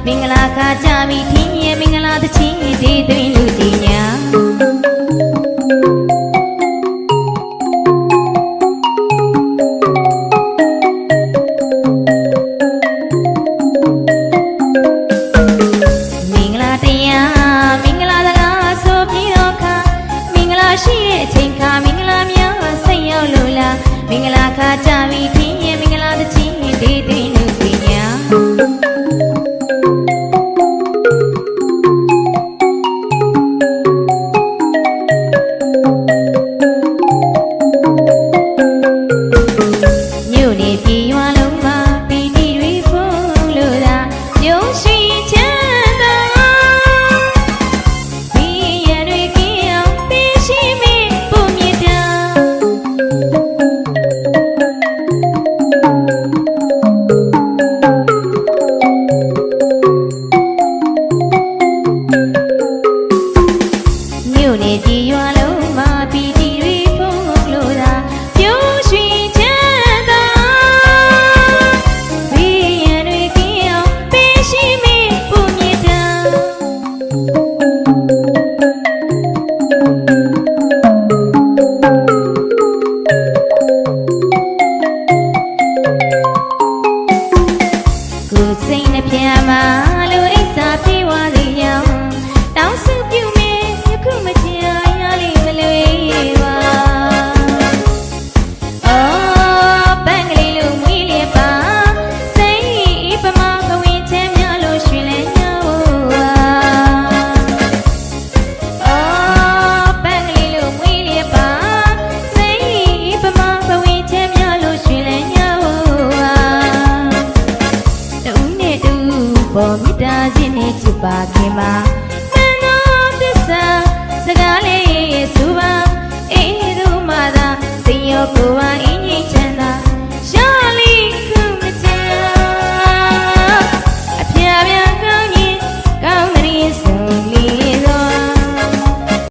မင်္ဂလာခါကြပြီထင်းရဲ့မင်္ဂလာသချင်းဒီသွင်းလူတီညာရှိတဲ့အချိန်ခါမင်္ဂလာများဆက်ရောက်လို့လားမင်္ဂလာခါကြပြီထင်းရဲ့မင်္ဂလာသချင်းဒီသွင်းလူတီညာမြို့နေပြည်ရွာလုံးမှာပီတိတွေဖုံးလို့သာရုံးရှိချမ်းသာဒီရတွေကိအောင်ပေးရှိမေပုံမြတ်တာမြို့နေပြည်ရွာလုံးမှာပီတိတွေဖုံးလို့သာရုံးရှိချမ်းသာဒီရတွေကိအောင်ပေးရှိမေပုံမြတ်တာကိုယ်စိတ်နှပြမှာလူအိတ်စာပြေဝစေရောင်တောင်းစုပြုမေယခုမချင်ရလိမ့်မလွေပါအော်ပန်းကလေးလူမွေးလျက်ပါစိတ်ပမာကဝင်ချမ်းများလို့ရွှင်လဲညောပါအော်ပန်းကလေးလူမွေးလျက်ပါစိတ်ပမာကဝင်ချမ်းများလို့ရွှင်လဲညောပါတူနဲ့တူပေါ်မြတ်တာချင်းနဲ့ချစ်ပါခင်ပါမန်တော်သစ္စာစကားလေးဆိုပါအေးသူမှသာစိတ်ရောကိုယ်ပါအင်းကြီးချမ်းသာ